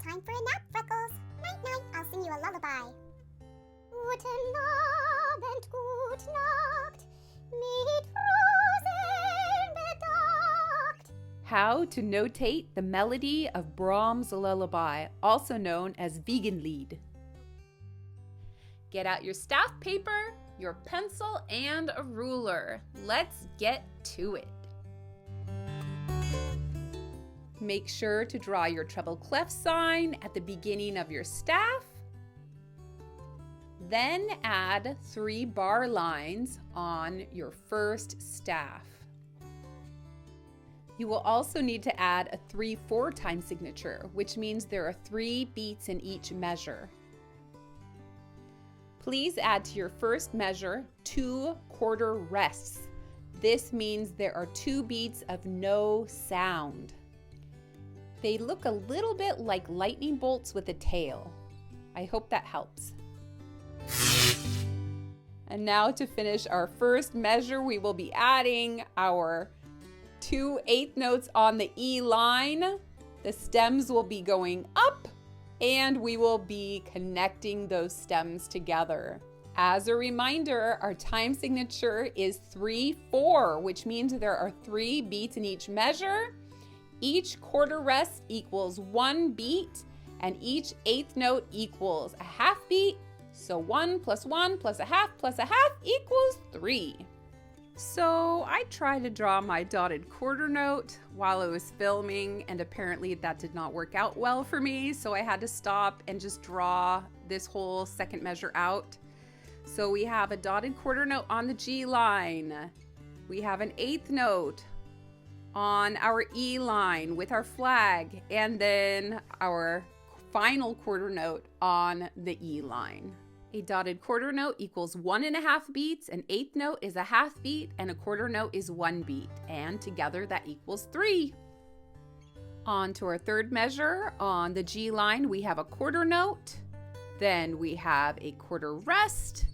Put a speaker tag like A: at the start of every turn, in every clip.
A: time for a nap, Freckles. Night-night, I'll sing you a lullaby. Guten Abend, gut Nacht, mit Rosen bedacht.
B: How to notate the melody of Brahms' Lullaby, also known as Wiegenlied. Get out your staff paper, your pencil, and a ruler. Let's get to it. Make sure to draw your treble clef sign at the beginning of your staff. Then add 3 bar lines on your first staff. You will also need to add a 3/4 time signature, which means there are 3 beats in each measure. Please add to your first measure 2 quarter rests. This means there are 2 beats of no sound. They look a little bit like lightning bolts with a tail. I hope that helps. And now to finish our first measure, we will be adding our 2 eighth notes on the E line. The stems will be going up and we will be connecting those stems together. As a reminder, our time signature is 3/4, which means there are 3 beats in each measure. Each quarter rest equals 1 beat, and each eighth note equals a half beat. So 1 + 1 + a half equals 3. So I tried to draw my dotted quarter note while I was filming, and apparently that did not work out well for me. So I had to stop and just draw this whole second measure out. So we have a dotted quarter note on the G line. We have an eighth note on our E line with our flag, and then our final quarter note on the E line. A dotted quarter note equals 1.5 beats, an eighth note is a half beat, and a quarter note is 1 beat, and together that equals 3. On to our third measure. On the G line, we have a quarter note, then we have a quarter rest,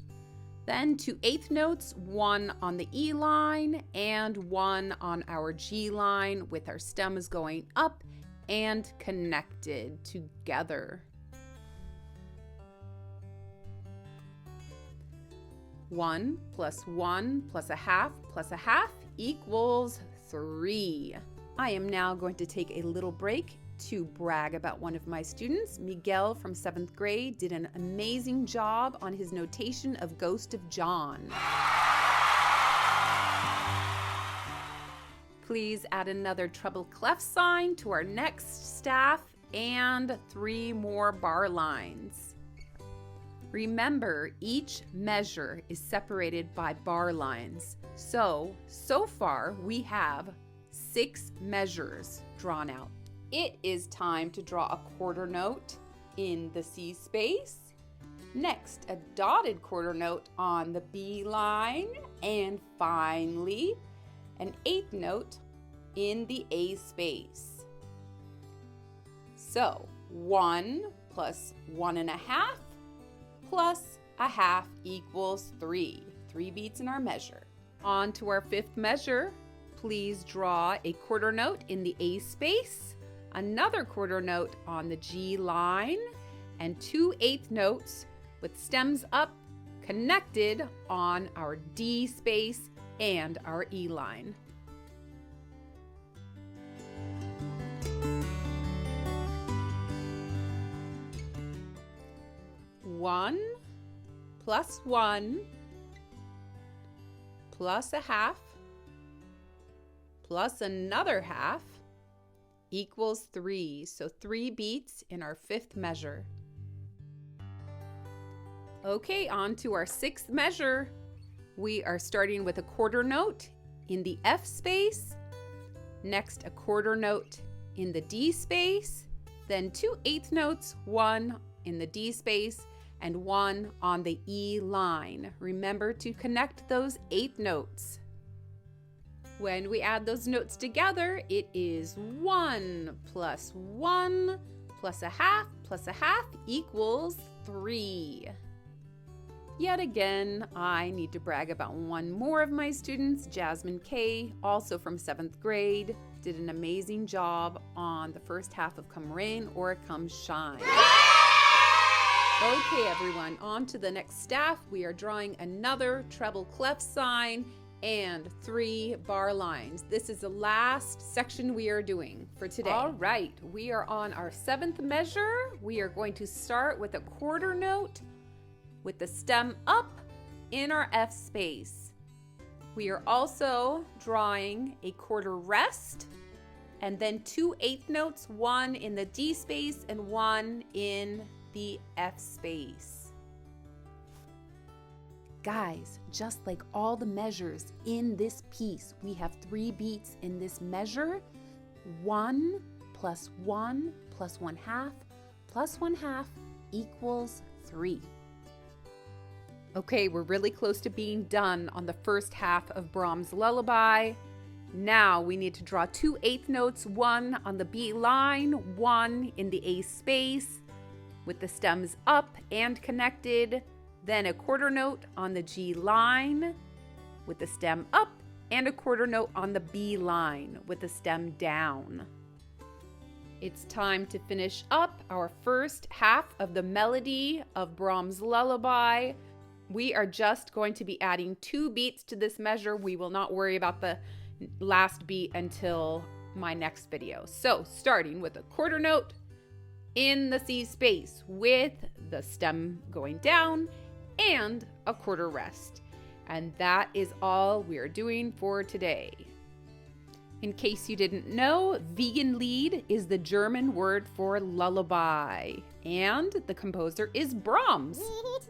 B: then 2 eighth notes, 1 on the E line and 1 on our G line with our stems going up and connected together. 1 + 1 + a half equals 3. I am now going to take a little break to brag about one of my students. Miguel from 7th grade did an amazing job on his notation of Ghost of John. Please add another treble clef sign to our next staff and 3 more bar lines. Remember, each measure is separated by bar lines. So far we have 6 measures drawn out. It is time to draw a quarter note in the C space. Next, a dotted quarter note on the B line. And finally, an eighth note in the A space. So 1 + 1.5 plus a half equals 3. 3 beats in our measure. On to our 5th measure. Please draw a quarter note in the A space, another quarter note on the G line, and 2 eighth notes with stems up connected on our D space and our E line. One plus 1 plus a half plus another half equals 3. So 3 beats in our 5th measure. Okay, on to our 6th measure. We are starting with a quarter note in the F space, next a quarter note in the D space, then 2 eighth notes, 1 in the D space, and 1 on the E line. Remember to connect those 8 notes. When we add those notes together, it is 1 + 1 plus a half equals 3. Yet again, I need to brag about one more of my students, Jasmine K., also from 7th grade. did an amazing job on the first half of Come Rain or Come Shine. Okay, everyone, on to the next staff. We are drawing another treble clef sign and 3 bar lines. This is the last section we are doing for today. All right, we are on our 7th measure. We are going to start with a quarter note with the stem up in our F space. We are also drawing a quarter rest and then 2 eighth notes, one in the D space and one in the F space. Guys, just like all the measures in this piece, we have 3 beats in this measure. 1 plus 1 plus 1/2 plus 1/2 equals 3. Okay, we're really close to being done on the first half of Brahms' Lullaby. Now we need to draw 2 eighth notes, one on the B line, one in the A space, with the stems up and connected, then a quarter note on the G line with the stem up and a quarter note on the B line with the stem down. It's time to finish up our first half of the melody of Brahms' Lullaby. We are just going to be adding 2 beats to this measure. We will not worry about the last beat until my next video. So starting with a quarter note in the C space with the stem going down and a quarter rest. And that is all we're doing for today. In case you didn't know, Wiegenlied is the German word for lullaby, and the composer is Brahms.
A: Lied nicht